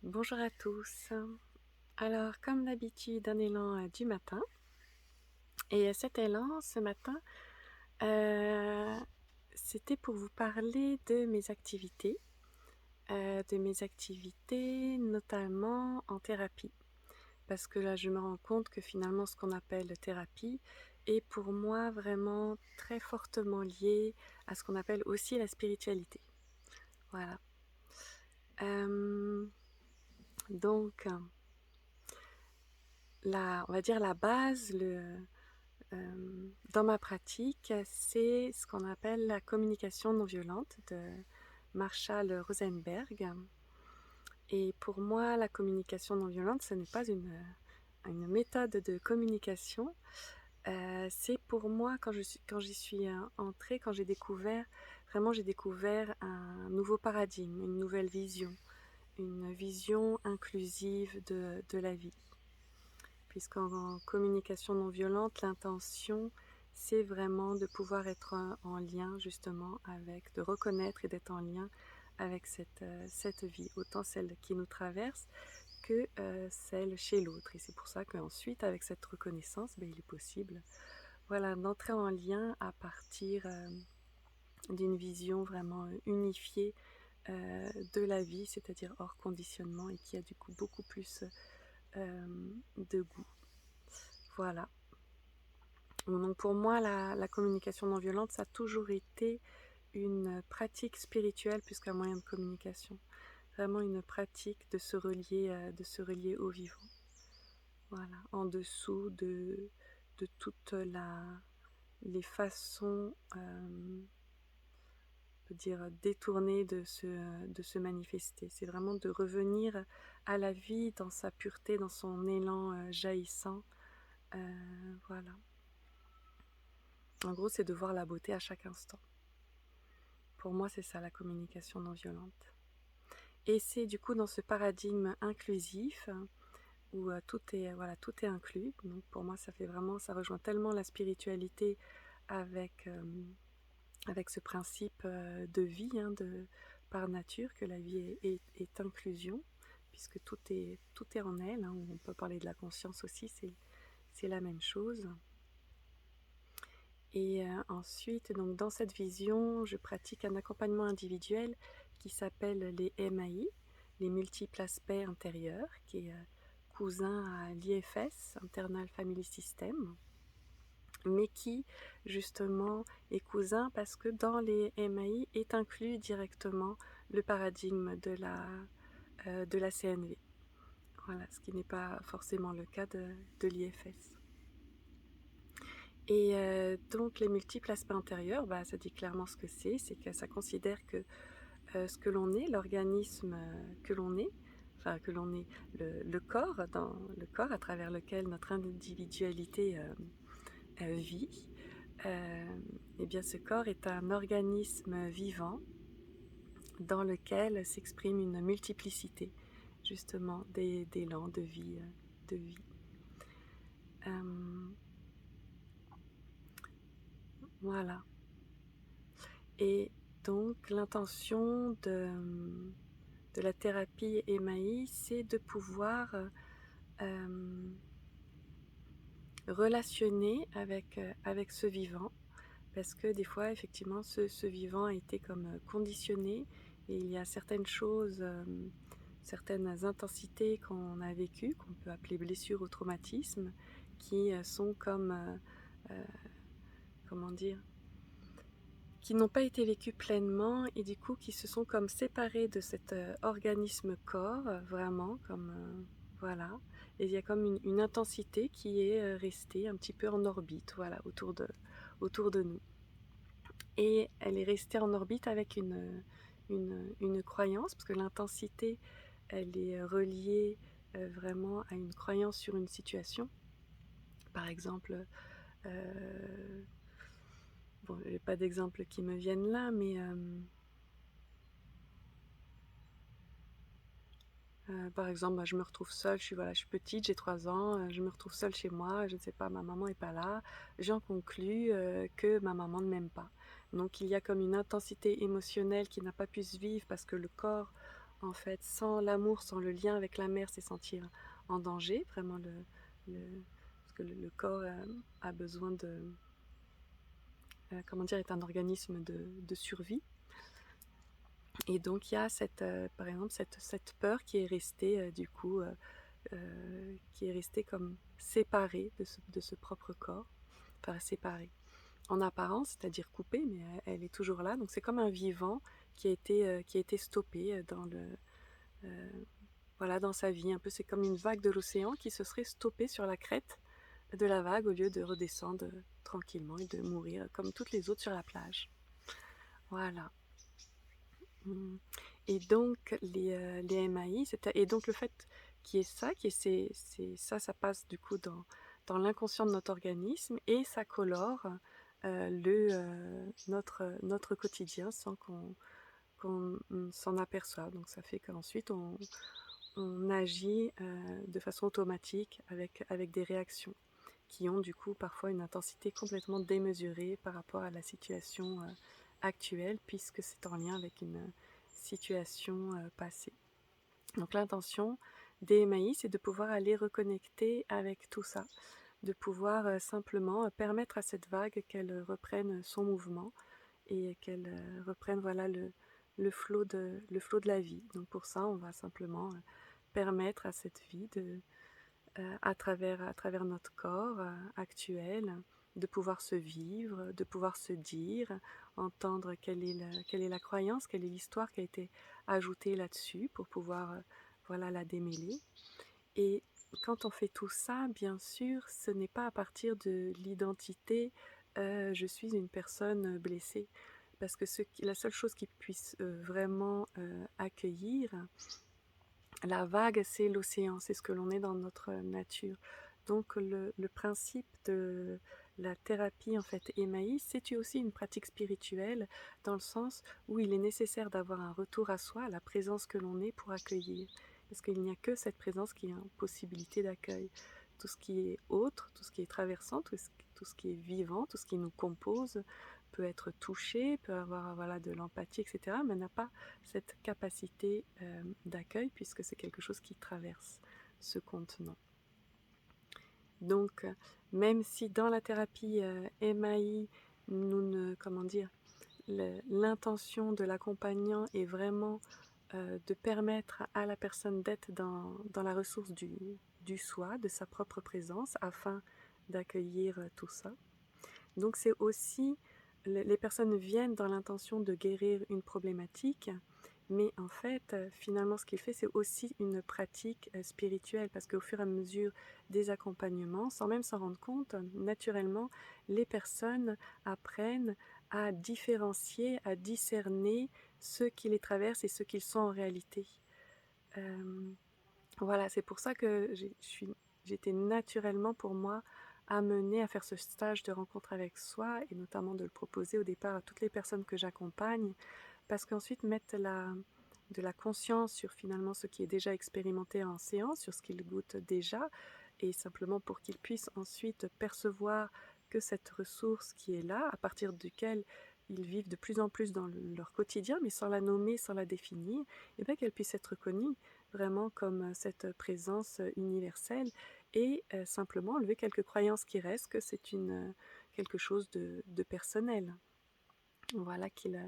Bonjour à tous. Alors, comme d'habitude, un élan du matin. Et cet élan, ce matin, euh, c'était pour vous parler de mes activités notamment en thérapie. Parce que là, je me rends compte que finalement, ce qu'on appelle thérapie est pour moi vraiment très fortement lié à ce qu'on appelle aussi la spiritualité. Voilà. Euh, donc, on va dire la base, dans ma pratique, c'est ce qu'on appelle la communication non violente de Marshall Rosenberg. Et pour moi, la communication non violente, ce n'est pas une méthode de communication. C'est pour moi, quand j'y suis entrée, quand j'ai découvert un nouveau paradigme, une nouvelle vision, une vision inclusive de la vie. Puisqu'en communication non violente, l'intention, c'est vraiment de pouvoir être en lien justement avec, de reconnaître et d'être en lien avec cette vie, autant celle qui nous traverse que celle chez l'autre. Et c'est pour ça qu'ensuite, avec cette reconnaissance, il est possible d'entrer en lien à partir d'une vision vraiment unifiée de la vie, c'est-à-dire hors conditionnement et qui a du coup beaucoup plus de goût. Voilà. Donc pour moi, la communication non violente, ça a toujours été une pratique spirituelle plus qu'un moyen de communication. Vraiment une pratique de se relier au vivant. Voilà, en dessous de toutes les façons, on peut dire, détournées de se manifester. C'est vraiment de revenir à la vie dans sa pureté, dans son élan jaillissant. Voilà. En gros, c'est de voir la beauté à chaque instant. Pour moi, c'est ça la communication non violente. Et c'est du coup dans ce paradigme inclusif où tout est inclus. Donc pour moi, ça rejoint tellement la spiritualité avec, avec ce principe de vie, par nature, que la vie est inclusion, puisque tout est en elle. On peut parler de la conscience aussi, c'est la même chose. Et ensuite, donc dans cette vision, je pratique un accompagnement individuel qui s'appelle les MAI, les multiples aspects intérieurs, qui est cousin à l'IFS, Internal Family System, mais qui justement est cousin parce que dans les MAI est inclus directement le paradigme de la CNV. Voilà, ce qui n'est pas forcément le cas de l'IFS. Et donc les multiples aspects intérieurs, ça dit clairement ce que c'est que ça considère que ce que l'on est, l'organisme que l'on est, enfin que l'on est, le corps, dans le corps à travers lequel notre individualité vit, et bien ce corps est un organisme vivant dans lequel s'exprime une multiplicité justement d'élan de vie. De vie. Voilà. Et donc l'intention de la thérapie EMAI, c'est de pouvoir relationner avec ce vivant, parce que des fois effectivement ce vivant a été comme conditionné et il y a certaines choses, certaines intensités qu'on a vécues, qu'on peut appeler blessures ou traumatismes, qui sont comme, comment dire, qui n'ont pas été vécues pleinement et du coup qui se sont comme séparés de cet organisme corps, vraiment, comme voilà. Et il y a comme une intensité qui est restée un petit peu en orbite, voilà, autour de nous. Et elle est restée en orbite avec une croyance, parce que l'intensité, elle est reliée vraiment à une croyance sur une situation. Par exemple, bon, j'ai pas d'exemple qui me viennent là, mais par exemple, je me retrouve seule, je suis petite, j'ai 3 ans, je me retrouve seule chez moi, je ne sais pas, ma maman n'est pas là, j'en conclus que ma maman ne m'aime pas. Donc il y a comme une intensité émotionnelle qui n'a pas pu se vivre parce que le corps En fait, sans l'amour, sans le lien avec la mer, c'est sentir en danger, vraiment parce que le corps a besoin comment dire, est un organisme de survie. Et donc il y a par exemple cette peur qui est restée du coup, qui est restée comme séparée de ce propre corps, enfin séparée en apparence, c'est-à-dire coupée, mais elle est toujours là. Donc c'est comme un vivant qui a été stoppé euh, voilà, dans sa vie. Un peu, c'est comme une vague de l'océan qui se serait stoppée sur la crête de la vague au lieu de redescendre tranquillement et de mourir comme toutes les autres sur la plage. Voilà. Mm. Et donc les MAI, et donc le fait qu'il y ait ça, ça passe du coup dans l'inconscient de notre organisme et ça colore notre quotidien sans qu'on s'en aperçoive. Donc ça fait qu'ensuite on agit de façon automatique avec des réactions qui ont du coup parfois une intensité complètement démesurée par rapport à la situation actuelle puisque c'est en lien avec une situation passée. Donc l'intention des MAI, c'est de pouvoir aller reconnecter avec tout ça, de pouvoir simplement permettre à cette vague qu'elle reprenne son mouvement et qu'elle reprenne voilà, le flot de la vie. Donc pour ça, on va simplement permettre à cette vie à travers notre corps actuel, de pouvoir se vivre, de pouvoir se dire, entendre quelle est la croyance, quelle est l'histoire qui a été ajoutée là-dessus pour pouvoir voilà, la démêler. Et quand on fait tout ça, bien sûr, ce n'est pas à partir de l'identité je suis une personne blessée. Parce que la seule chose qui puisse vraiment accueillir, la vague, c'est l'océan, c'est ce que l'on est dans notre nature. Donc le principe de la thérapie en fait Emmaïs, c'est aussi une pratique spirituelle dans le sens où il est nécessaire d'avoir un retour à soi, à la présence que l'on est pour accueillir. Parce qu'il n'y a que cette présence qui est en possibilité d'accueil. Tout ce qui est autre, tout ce qui est traversant, tout ce qui est vivant, tout ce qui nous compose peut être touché, peut avoir voilà, de l'empathie, etc., mais n'a pas cette capacité d'accueil puisque c'est quelque chose qui traverse ce contenant. Donc, même si dans la thérapie MAI, comment dire, l'intention de l'accompagnant est vraiment de permettre à la personne d'être dans la ressource du soi, de sa propre présence, afin d'accueillir tout ça. Donc c'est aussi, les personnes viennent dans l'intention de guérir une problématique, mais en fait, finalement, ce qu'il fait, c'est aussi une pratique spirituelle, parce qu'au fur et à mesure des accompagnements, sans même s'en rendre compte, naturellement, les personnes apprennent à différencier, à discerner ce qui les traverse et ce qu'ils sont en réalité. Voilà, c'est pour ça que j'étais naturellement pour moi amenée à faire ce stage de rencontre avec soi et notamment de le proposer au départ à toutes les personnes que j'accompagne parce qu'ensuite mettre de la conscience sur finalement ce qui est déjà expérimenté en séance, sur ce qu'ils goûtent déjà et simplement pour qu'ils puissent ensuite percevoir que cette ressource qui est là, à partir duquel ils vivent de plus en plus dans leur quotidien, mais sans la nommer, sans la définir, et bien qu'elle puisse être connue vraiment comme cette présence universelle et simplement enlever quelques croyances qui restent que c'est quelque chose de personnel. Voilà, qu'il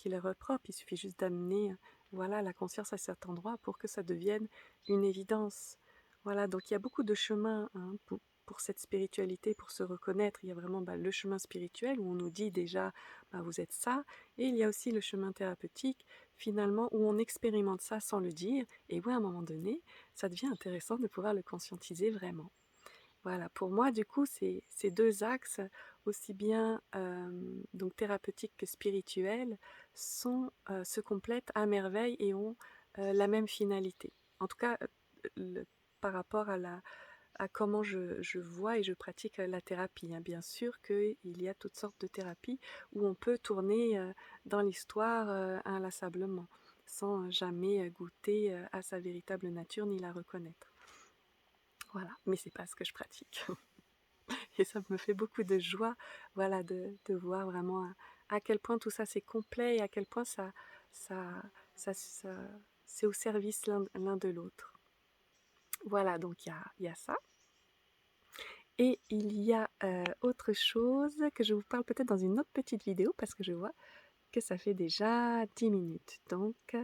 leur propre. Il suffit juste d'amener voilà, la conscience à cet endroit pour que ça devienne une évidence. Voilà, donc il y a beaucoup de chemins pour cette spiritualité, pour se reconnaître. Il y a vraiment le chemin spirituel où on nous dit déjà vous êtes ça, et il y a aussi le chemin thérapeutique finalement où on expérimente ça sans le dire, et où à un moment donné, ça devient intéressant de pouvoir le conscientiser vraiment. Voilà, pour moi, du coup, ces deux axes, aussi bien donc thérapeutiques que spirituels, se complètent à merveille et ont la même finalité. En tout cas, par rapport à comment je vois et je pratique la thérapie. Hein. Bien sûr qu'il y a toutes sortes de thérapies où on peut tourner dans l'histoire inlassablement, sans jamais goûter à sa véritable nature ni la reconnaître. Voilà, mais c'est pas ce que je pratique. Et ça me fait beaucoup de joie, voilà, de voir vraiment à quel point tout ça c'est complet et à quel point ça c'est au service l'un de l'autre. Voilà, donc il y a ça. Et il y a autre chose que je vous parle peut-être dans une autre petite vidéo parce que je vois que ça fait déjà 10 minutes. Donc,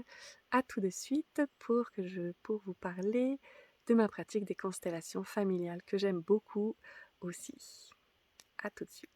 à tout de suite pour vous parler de ma pratique des constellations familiales que j'aime beaucoup aussi. À tout de suite.